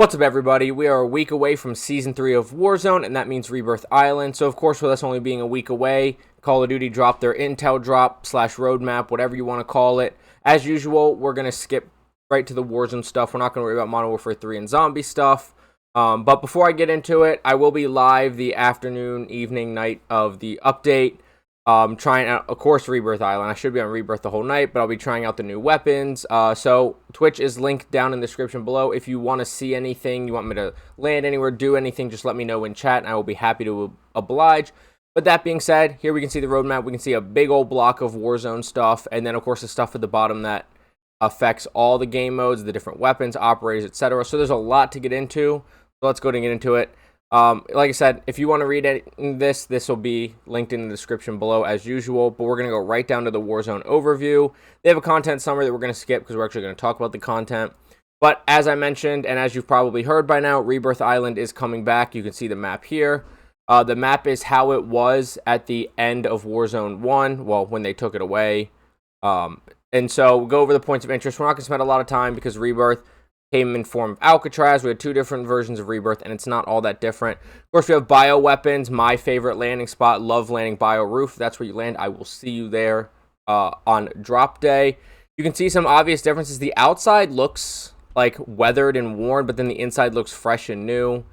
What's up, everybody? We are a week away from Season 3 of Warzone, and that means Rebirth Island. So, of course, with us only being a week away, Call of Duty dropped their intel drop / roadmap, whatever you want to call it. As usual, we're going to skip right to the Warzone stuff. We're not going to worry about Modern Warfare 3 and zombie stuff. But before I get into it, I will be live the afternoon, evening, night of the update. Trying out, of course, Rebirth Island. I should be on Rebirth the whole night, but I'll be trying out the new weapons. So Twitch is linked down in the description below. If you want to see anything, you want me to land anywhere, do anything, just let me know in chat, and I will be happy to oblige. But that being said, here we can see the roadmap. We can see a big old block of Warzone stuff, and then, of course, the stuff at the bottom that affects all the game modes, the different weapons, operators, etc. So there's a lot to get into. So let's go and get into it. Like I said, if you want to read this will be linked in the description below as usual, but we're going to go right down to the Warzone overview. They have a content summary that we're going to skip because we're actually going to talk about the content. But as I mentioned, and as you've probably heard by now, Rebirth Island is coming back. You can see the map here. The map is how it was at the end of Warzone 1, well, when they took it away. And so we'll go over the points of interest. We're not going to spend a lot of time because Rebirth came in form of Alcatraz. We had two different versions of Rebirth, and it's not all that different. Of course, we have bio weapons, my favorite landing spot. Love landing bio roof. That's where you land. I will see you there on drop day. You can see some obvious differences. The outside looks like weathered and worn, but then the inside looks fresh and new.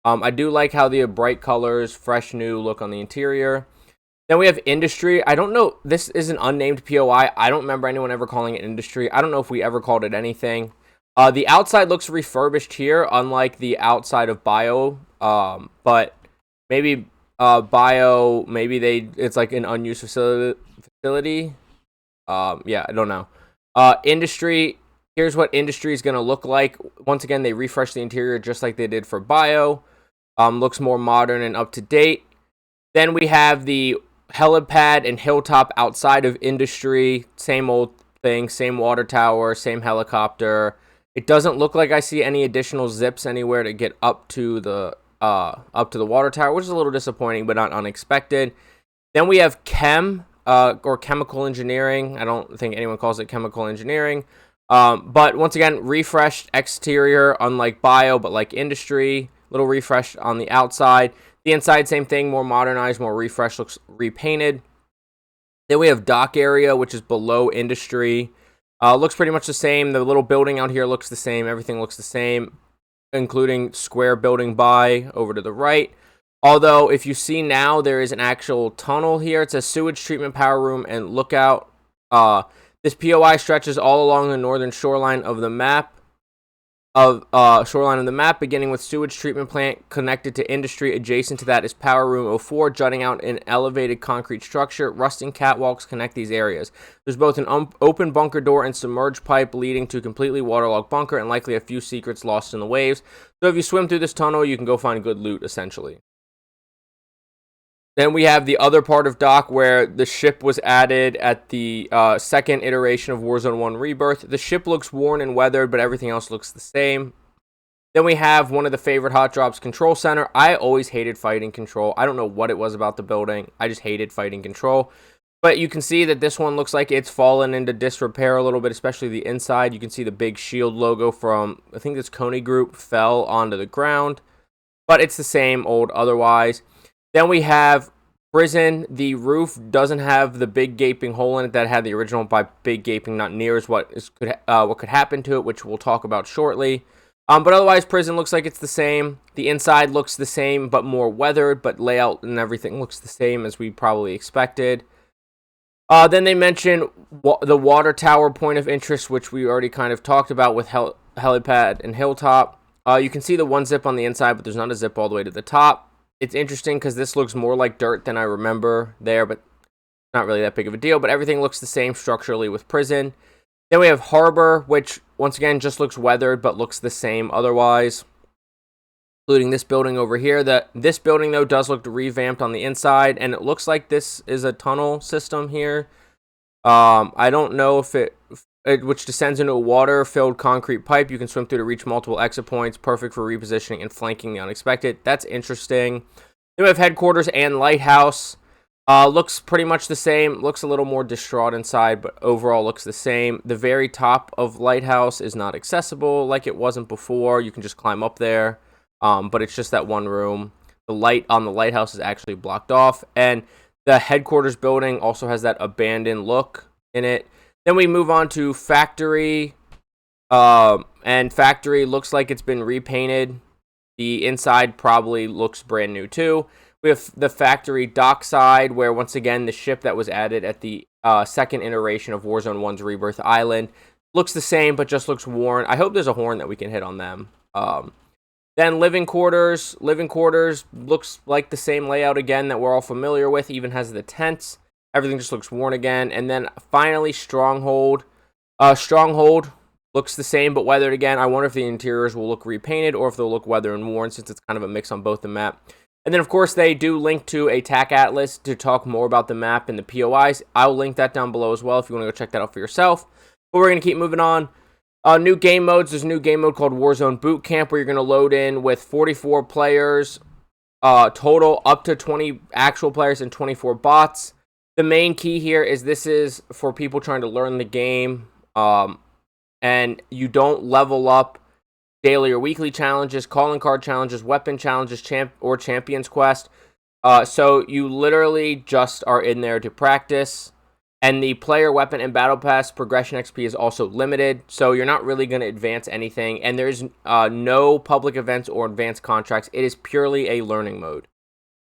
I do like how the bright colors, fresh, new look on the interior. Then we have industry. I don't know. This is an unnamed POI. I don't remember anyone ever calling it industry. I don't know if we ever called it anything. The outside looks refurbished here, unlike the outside of bio. But maybe bio, maybe it's like an unused facility. Yeah, I don't know. Industry. Here's what industry is going to look like. Once again, they refreshed the interior just like they did for bio. Looks more modern and up to date. Then we have the helipad and hilltop outside of industry. Same old thing, same water tower, same helicopter. It doesn't look like I see any additional zips anywhere to get up to the water tower, which is a little disappointing, but not unexpected. Then we have chem or chemical engineering. I don't think anyone calls it chemical engineering. But once again, refreshed exterior, unlike bio, but like industry. Little refreshed on the outside. The inside, same thing, more modernized, more refreshed, looks repainted. Then we have dock area, which is below industry. Looks pretty much the same. The little building out here looks the same. Everything looks the same, including square building by over to the right. Although, if you see now, there is an actual tunnel here. It's a sewage treatment power room and lookout. This POI stretches all along the northern shoreline of the map. Beginning with sewage treatment plant connected to industry. Adjacent to that is Power Room 04, jutting out an elevated concrete structure. Rusting catwalks connect these areas. There's both an open bunker door and submerged pipe leading to a completely waterlogged bunker, and likely a few secrets lost in the waves. So if you swim through this tunnel, you can go find good loot, essentially. Then we have the other part of dock where the ship was added at the second iteration of Warzone 1 Rebirth. The ship looks worn and weathered, but everything else looks the same. Then we have one of the favorite hot drops, Control Center. I always hated fighting Control. I don't know what it was about the building. I just hated fighting Control. But you can see that this one looks like it's fallen into disrepair a little bit, especially the inside. You can see the big shield logo from, I think this Coney Group, fell onto the ground. But it's the same old otherwise. Then we have prison. The roof doesn't have the big gaping hole in it that had the original. By big gaping, not near as what could happen to it, which we'll talk about shortly. But otherwise, prison looks like it's the same. The inside looks the same, but more weathered. But layout and everything looks the same as we probably expected. Then they mention the water tower point of interest, which we already kind of talked about with helipad and hilltop. You can see the one zip on the inside, but there's not a zip all the way to the top. It's interesting because this looks more like dirt than I remember there, but not really that big of a deal. But everything looks the same structurally with prison. Then we have harbor, which once again just looks weathered, but looks the same otherwise, including this building over here. This building, though, does look revamped on the inside, and it looks like this is a tunnel system here. I don't know if which descends into a water-filled concrete pipe. You can swim through to reach multiple exit points, perfect for repositioning and flanking the unexpected. That's interesting. Then we have headquarters and lighthouse. Looks pretty much the same. Looks a little more distraught inside, but overall looks the same. The very top of Lighthouse is not accessible like it wasn't before. You can just climb up there, but it's just that one room. The light on the lighthouse is actually blocked off, and the headquarters building also has that abandoned look in it. Then we move on to Factory, and Factory looks like it's been repainted. The inside probably looks brand new too. We have the Factory dockside, where once again the ship that was added at the second iteration of Warzone 1's Rebirth Island looks the same, but just looks worn. I hope there's a horn that we can hit on them. Then living quarters. Living quarters looks like the same layout again that we're all familiar with. Even has the tents. Everything just looks worn again. And then finally Stronghold. Stronghold looks the same but weathered again. I wonder if the interiors will look repainted or if they'll look weathered and worn, since it's kind of a mix on both the map. And then, of course, they do link to a TAC Atlas to talk more about the map and the POIs. I'll link that down below as well if you want to go check that out for yourself. But we're going to keep moving on. New game modes. There's a new game mode called Warzone Boot Camp, where you're going to load in with 44 players total, up to 20 actual players and 24 bots. The main key here is this is for people trying to learn the game, and you don't level up daily or weekly challenges, calling card challenges, weapon challenges, or Champions Quest. So you literally just are in there to practice. And the player, weapon, and battle pass progression XP is also limited. So you're not really going to advance anything. And there's no public events or advanced contracts. It is purely a learning mode.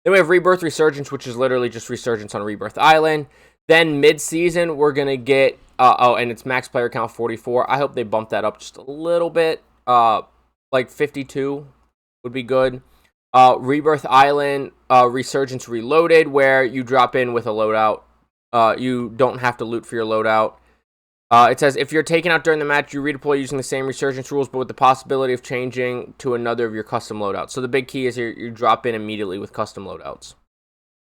Then we have Rebirth Resurgence, which is literally just Resurgence on Rebirth Island. Then mid-season, we're going to get... and it's max player count 44. I hope they bump that up just a little bit. Like 52 would be good. Rebirth Island, Resurgence Reloaded, where you drop in with a loadout. You don't have to loot for your loadout. It says, if you're taken out during the match, you redeploy using the same Resurgence rules, but with the possibility of changing to another of your custom loadouts. So the big key is you drop in immediately with custom loadouts.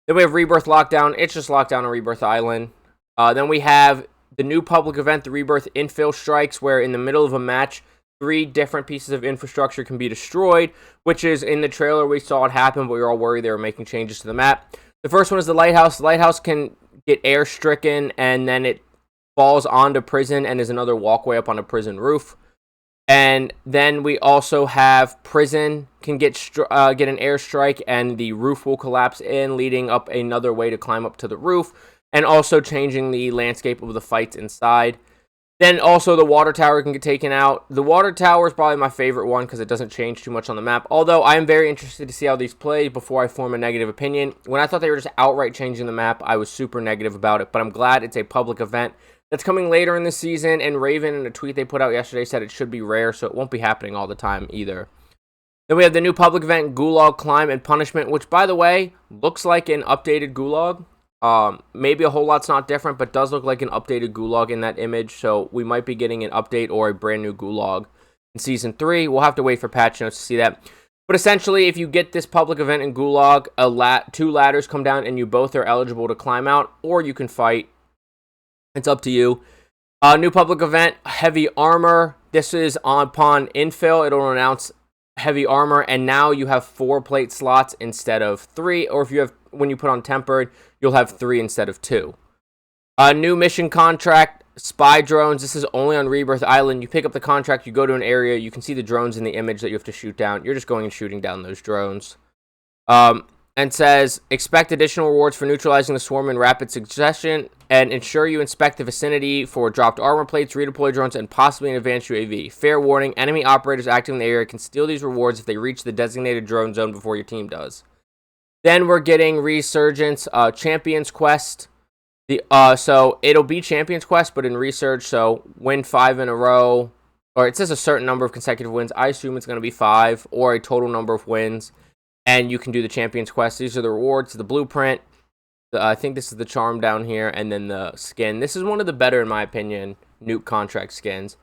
Then we have Rebirth Lockdown. It's just Lockdown on Rebirth Island. Then we have the new public event, the Rebirth Infill Strikes, where in the middle of a match, 3 different pieces of infrastructure can be destroyed, which is in the trailer we saw it happen, but we were all worried they were making changes to the map. The first one is the lighthouse. The lighthouse can get air stricken, and then it falls onto prison and is another walkway up on a prison roof. And then we also have prison can get an airstrike, and the roof will collapse in, leading up another way to climb up to the roof, and also changing the landscape of the fights inside. Then also the water tower can get taken out. The water tower is probably my favorite one because it doesn't change too much on the map. Although I am very interested to see how these play before I form a negative opinion. When I thought they were just outright changing the map, I was super negative about it. But I'm glad it's a public event that's coming later in the season. And Raven, in a tweet they put out yesterday, said it should be rare, so it won't be happening all the time either. Then we have the new public event, Gulag Climb and Punishment, which, by the way, looks like an updated Gulag. Maybe a whole lot's not different, but does look like an updated Gulag in that image, so we might be getting an update or a brand new Gulag in Season 3. We'll have to wait for patch notes to see that. But essentially, if you get this public event in Gulag, 2 ladders come down and you both are eligible to climb out, or you can fight. It's up to you. New public event, Heavy Armor. This is upon infill. It'll announce Heavy Armor, and now you have 4 plate slots instead of 3, or if you have, when you put on Tempered, you'll have 3 instead of 2. New mission contract, Spy Drones. This is only on Rebirth Island. You pick up the contract, you go to an area, you can see the drones in the image that you have to shoot down. You're just going and shooting down those drones. And says, expect additional rewards for neutralizing the swarm in rapid succession, and ensure you inspect the vicinity for dropped armor plates, redeploy drones, and possibly an advanced UAV. Fair warning, enemy operators active in the area can steal these rewards if they reach the designated drone zone before your team does. Then we're getting Resurgence, Champions Quest. So it'll be Champions Quest, but in Research, so win 5 in a row, or it says a certain number of consecutive wins. I assume it's going to be 5, or a total number of wins, and you can do the Champions Quest. These are the rewards, the blueprint. I think this is the charm down here, and then the skin. This is one of the better, in my opinion, nuke contract skins.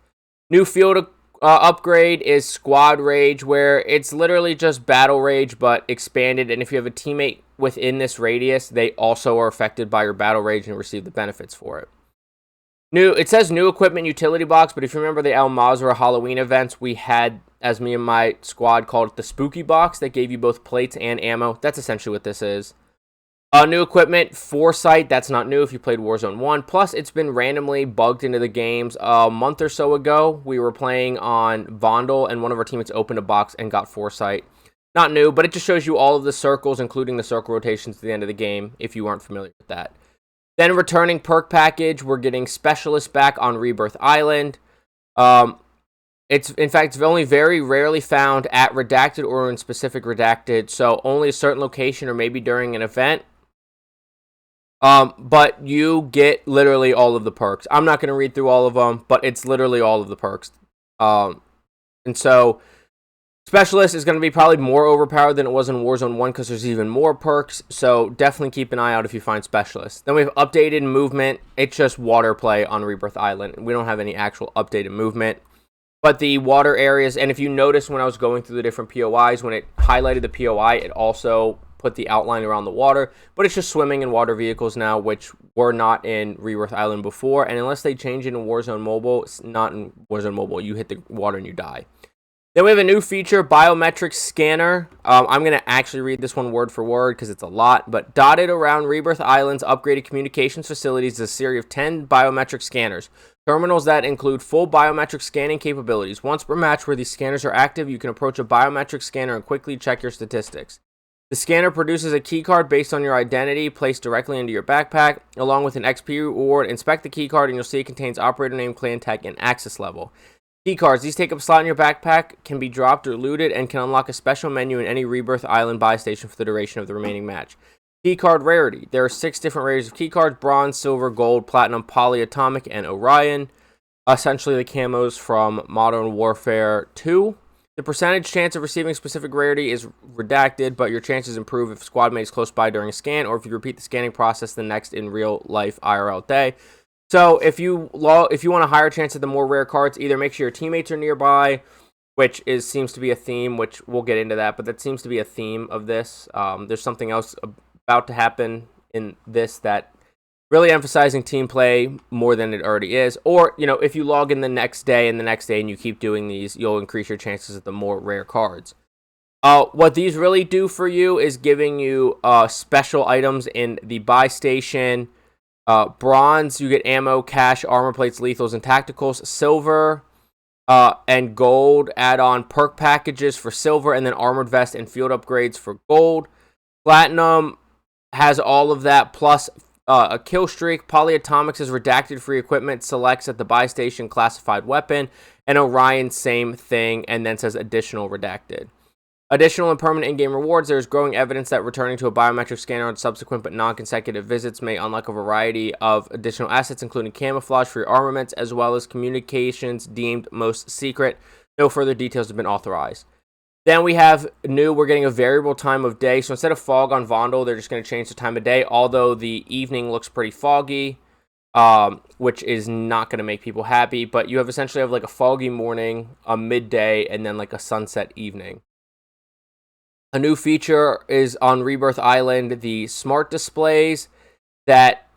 New field upgrade is Squad Rage, where it's literally just Battle Rage, but expanded. And if you have a teammate within this radius, they also are affected by your Battle Rage and receive the benefits for it. It says new equipment utility box, but if you remember the Mazrah Halloween events, we had, as me and my squad called it, the spooky box that gave you both plates and ammo. That's essentially what this is. New equipment, Foresight, that's not new if you played Warzone 1. Plus, it's been randomly bugged into the games. A month or so ago, we were playing on Vondel, and one of our teammates opened a box and got Foresight. Not new, but it just shows you all of the circles, including the circle rotations at the end of the game, if you aren't familiar with that. Then returning perk package, we're getting Specialist back on Rebirth Island. It's only very rarely found at Redacted or in specific Redacted, so only a certain location or maybe during an event. But you get literally all of the perks. I'm not going to read through all of them, but it's literally all of the perks. And so Specialist is going to be probably more overpowered than it was in Warzone 1 because there's even more perks. So definitely keep an eye out if you find Specialist. Then we have updated movement. It's just water play on Rebirth Island. We don't have any actual updated movement. But the water areas, and if you notice when I was going through the different POIs, when it highlighted the POI, it also put the outline around the water, but it's just swimming in water vehicles now, which were not in Rebirth Island before, and unless they change it in Warzone Mobile, it's not in Warzone Mobile, you hit the water and you die. Then we have a new feature, Biometric Scanner. I'm going to actually read this one word for word because it's a lot, but dotted around Rebirth Island's upgraded communications facilities is a series of 10 biometric scanners. Terminals that include full biometric scanning capabilities. Once per match where these scanners are active, you can approach a biometric scanner and quickly check your statistics. The scanner produces a keycard based on your identity placed directly into your backpack, along with an XP reward. Inspect the keycard and you'll see it contains operator name, clan tag, and access level. Keycards. These take up a slot in your backpack, can be dropped or looted, and can unlock a special menu in any Rebirth Island buy station for the duration of the remaining match. Keycard rarity. There are 6 different rarities of keycards: bronze, silver, gold, platinum, polyatomic, and Orion. Essentially the camos from Modern Warfare 2. The percentage chance of receiving specific rarity is redacted, but your chances improve if squad mate is close by during a scan, or if you repeat the scanning process the next in real life IRL day. So if you want a higher chance of the more rare cards, either make sure your teammates are nearby, which seems to be a theme, which we'll get into that, but that seems to be a theme of this. There's something else about to happen in this that really emphasizing team play more than it already is. Or, if you log in the next day and you keep doing these, you'll increase your chances of the more rare cards. What these really do for you is giving you special items in the buy station. Bronze, you get ammo, cash, armor plates, lethals, and tacticals. Silver and gold add-on perk packages for silver, and then armored vest and field upgrades for gold. Platinum has all of that, plus a kill streak. Polyatomics is redacted free equipment, selects at the buy station classified weapon, and Orion, same thing, and then says additional redacted. Additional and permanent in-game rewards. There is growing evidence that returning to a biometric scanner on subsequent but non-consecutive visits may unlock a variety of additional assets, including camouflage for your armaments, as well as communications deemed most secret. No further details have been authorized. Then we have we're getting a variable time of day. So instead of fog on Vondel, they're just going to change the time of day, although the evening looks pretty foggy, which is not going to make people happy. But you essentially have like a foggy morning, a midday, and then like a sunset evening. A new feature is on Rebirth Island, the smart displays that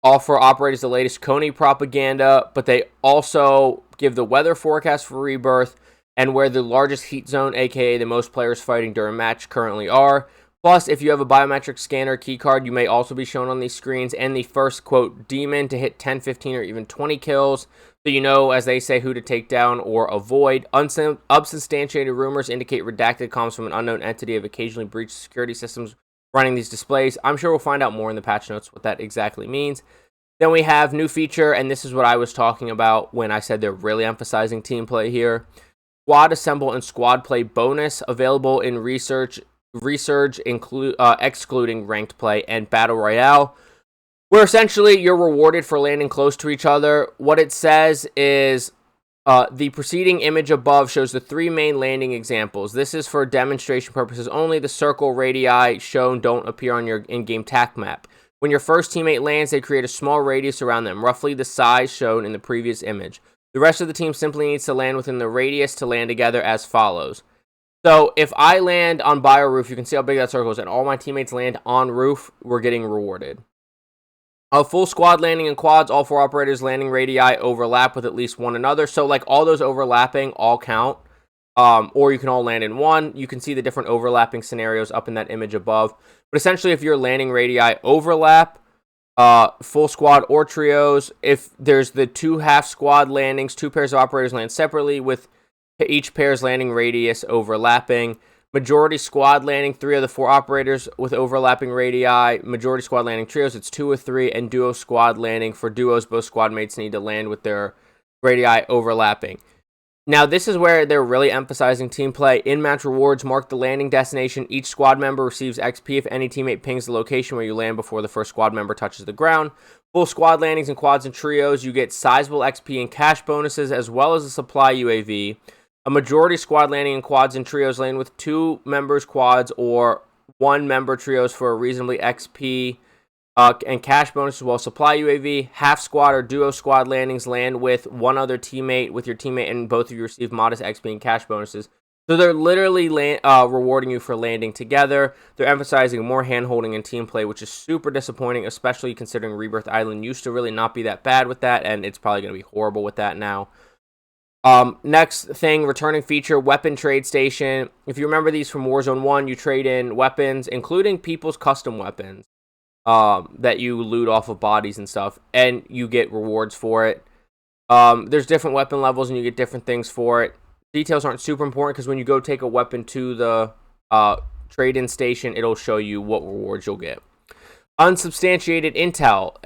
offer operators the latest Coney propaganda, but they also give the weather forecast for Rebirth and where the largest heat zone, aka the most players fighting during match, currently are. Plus, if you have a biometric scanner keycard, you may also be shown on these screens, and the first, quote, demon to hit 10, 15, or even 20 kills, so you know, as they say, who to take down or avoid. Unsubstantiated rumors indicate redacted comms from an unknown entity have occasionally breached security systems running these displays. I'm sure we'll find out more in the patch notes what that exactly means. Then we have new feature, and this is what I was talking about when I said they're really emphasizing team play here. Squad Assemble and Squad Play bonus available in Research excluding Ranked Play and Battle Royale, where essentially you're rewarded for landing close to each other. What it says is the preceding image above shows the 3 main landing examples. This is for demonstration purposes only. The circle radii shown don't appear on your in-game tac map. When your first teammate lands, they create a small radius around them, roughly the size shown in the previous image. The rest of the team simply needs to land within the radius to land together as follows. So if I land on bio roof, you can see how big that circle is, and all my teammates land on roof, we're getting rewarded. A full squad landing in quads, all 4 operators landing radii overlap with at least one another. So like all those overlapping all count. or you can all land in one. You can see the different overlapping scenarios up in that image above. But essentially, if your landing radii overlap, full squad or trios, if there's the 2 half squad landings, 2 pairs of operators land separately with each pair's landing radius overlapping. Majority squad landing, 3 of the 4 operators with overlapping radii. Majority squad landing trios, it's 2 or 3. And duo squad landing, for duos, both squad mates need to land with their radii overlapping. Now, this is where they're really emphasizing team play. In-match rewards mark the landing destination. Each squad member receives XP if any teammate pings the location where you land before the first squad member touches the ground. Full squad landings in quads and trios, you get sizable XP and cash bonuses, as well as a supply UAV. A majority squad landing in quads and trios land with 2 members quads or 1 member trios for a reasonably XP and cash bonuses, while supply UAV, half squad or duo squad landings land with 1 other teammate, with your teammate, and both of you receive modest XP and cash bonuses. So they're literally rewarding you for landing together. They're emphasizing more hand-holding and team play, which is super disappointing, especially considering Rebirth Island used to really not be that bad with that, and it's probably going to be horrible with that now. Next thing, returning feature, weapon trade station. If you remember these from Warzone 1, you trade in weapons, including people's custom weapons. That you loot off of bodies and stuff, and you get rewards for it. There's different weapon levels, and you get different things for it. Details aren't super important, because when you go take a weapon to the trade-in station, it'll show you what rewards you'll get. Unsubstantiated intel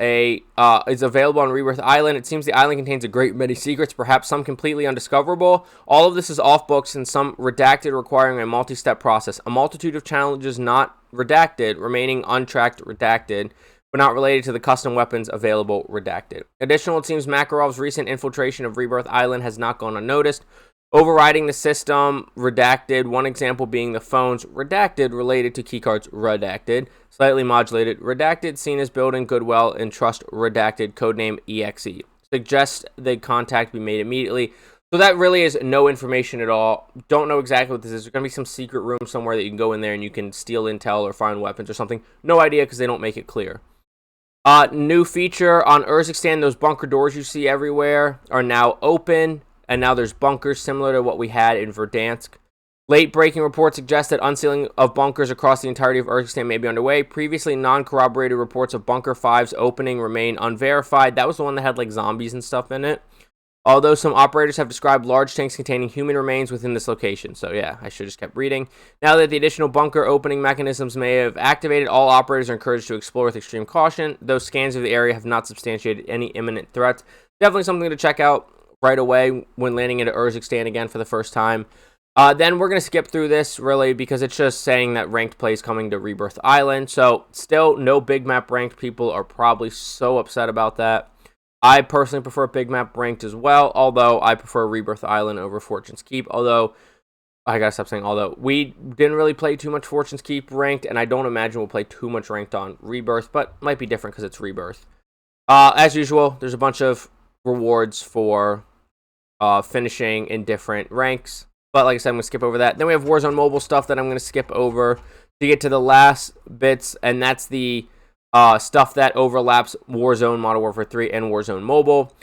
is available on Rebirth Island. It seems the island contains a great many secrets, perhaps some completely undiscoverable. All of this is off books and some redacted, requiring a multi-step process. A multitude of challenges not redacted, remaining untracked redacted, but not related to the custom weapons available redacted. Additional, it seems Makarov's recent infiltration of Rebirth Island has not gone unnoticed. Overriding the system, redacted. One example being the phones, redacted, related to keycards, redacted. Slightly modulated, redacted, seen as building goodwill and trust, redacted, codename EXE. Suggest the contact be made immediately. So that really is no information at all. Don't know exactly what this is. There's going to be some secret room somewhere that you can go in there and you can steal intel or find weapons or something. No idea, because they don't make it clear. New feature on Urzikstan, those bunker doors you see everywhere are now open. And now there's bunkers similar to what we had in Verdansk. Late-breaking reports suggest that unsealing of bunkers across the entirety of Urzikstan may be underway. Previously non-corroborated reports of Bunker 5's opening remain unverified. That was the one that had like zombies and stuff in it. Although some operators have described large tanks containing human remains within this location. So yeah, I should have just kept reading. Now that the additional bunker opening mechanisms may have activated, all operators are encouraged to explore with extreme caution. Those scans of the area have not substantiated any imminent threats. Definitely something to check out right away when landing into Urzikstan again for the first time. Then we're going to skip through this, really, because it's just saying that ranked play is coming to Rebirth Island. So, still, no big map ranked. People are probably so upset about that. I personally prefer big map ranked as well, although I prefer Rebirth Island over Fortune's Keep. Although, I gotta stop saying although. We didn't really play too much Fortune's Keep ranked, and I don't imagine we'll play too much ranked on Rebirth, but might be different because it's Rebirth. As usual, there's a bunch of rewards for finishing in different ranks. But like I said, I'm going to skip over that. Then we have Warzone Mobile stuff that I'm going to skip over to get to the last bits, and that's the stuff that overlaps Warzone, Modern Warfare 3, and Warzone Mobile.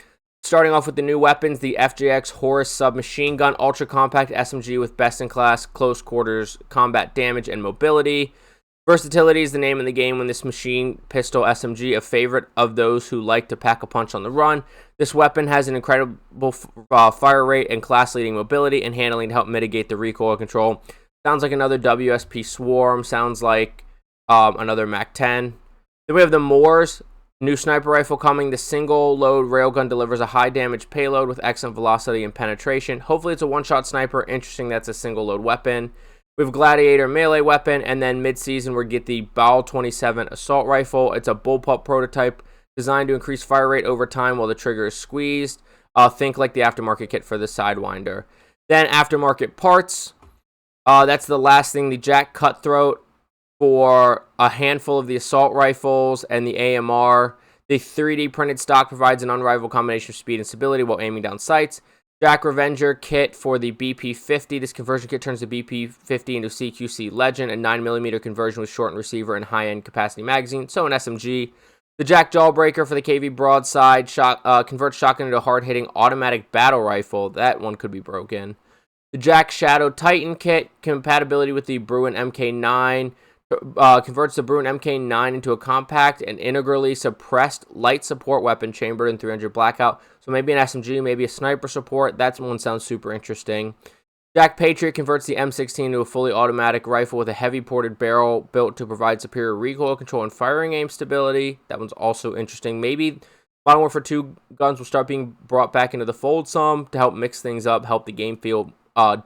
Starting off with the new weapons, the FJX Horus submachine gun, ultra compact SMG with best-in-class close quarters combat damage and mobility. Versatility is the name of the game when this machine pistol SMG, a favorite of those who like to pack a punch on the run. This weapon has an incredible fire rate and class-leading mobility and handling to help mitigate the recoil control. Sounds like another WSP Swarm. Sounds like another MAC-10. Then we have the Moors. New sniper rifle coming. The single-load railgun delivers a high-damage payload with excellent velocity and penetration. Hopefully it's a one-shot sniper. Interesting that's a single-load weapon. We have Gladiator melee weapon, and then mid-season we get the Bal 27 assault rifle. It's a bullpup prototype designed to increase fire rate over time while the trigger is squeezed. Think like the aftermarket kit for the Sidewinder. Then aftermarket parts. That's the last thing. The Jack Cutthroat for a handful of the assault rifles and the AMR. The 3D printed stock provides an unrivaled combination of speed and stability while aiming down sights. Jack Revenger kit for the BP-50. This conversion kit turns the BP-50 into CQC Legend, a 9mm conversion with shortened receiver and high-end capacity magazine, so an SMG. The Jack Jawbreaker for the KV Broadside converts shotgun into a hard-hitting automatic battle rifle. That one could be broken. The Jack Shadow Titan kit, compatibility with the Bruin MK9, converts the Bruin MK9 into a compact and integrally suppressed light support weapon chambered in 300 blackout. So maybe an SMG, maybe a sniper support. That one sounds super interesting. Jack Patriot converts the M16 into a fully automatic rifle with a heavy ported barrel built to provide superior recoil control and firing aim stability. That one's also interesting. Maybe Modern Warfare 2 guns will start being brought back into the fold some to help mix things up, help the game feel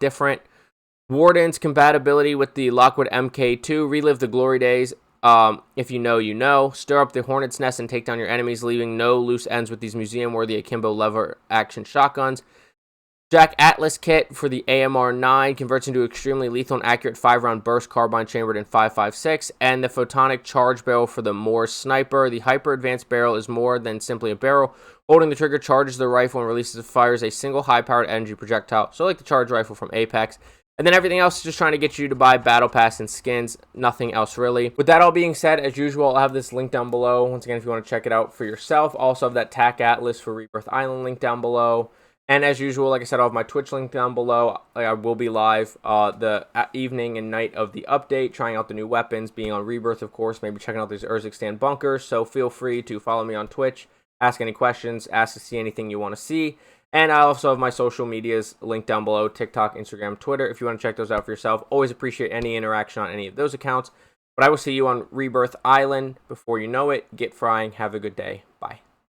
different. Warden's compatibility with the Lockwood MK2. Relive the glory days. If you know, you know. Stir up the Hornet's Nest and take down your enemies, leaving no loose ends with these museum-worthy akimbo lever action shotguns. Jack Atlas kit for the AMR-9 converts into extremely lethal and accurate 5-round burst carbine chambered in 5.56, and the photonic charge barrel for the Moore sniper. The hyper advanced barrel is more than simply a barrel. Holding the trigger charges the rifle and fires a single high-powered energy projectile, so like the charge rifle from Apex. And then everything else is just trying to get you to buy Battle Pass and skins. Nothing else really. With that all being said, as usual, I'll have this link down below. Once again, if you want to check it out for yourself. Also have that TAC Atlas for Rebirth Island link down below. And as usual, like I said, I'll have my Twitch link down below. I will be live the evening and night of the update, trying out the new weapons, being on Rebirth, of course, maybe checking out these Urzikstan bunkers. So feel free to follow me on Twitch, ask any questions, ask to see anything you want to see. And I also have my social medias linked down below, TikTok, Instagram, Twitter, if you want to check those out for yourself. Always appreciate any interaction on any of those accounts. But I will see you on Rebirth Island. Before you know it, get frying. Have a good day. Bye.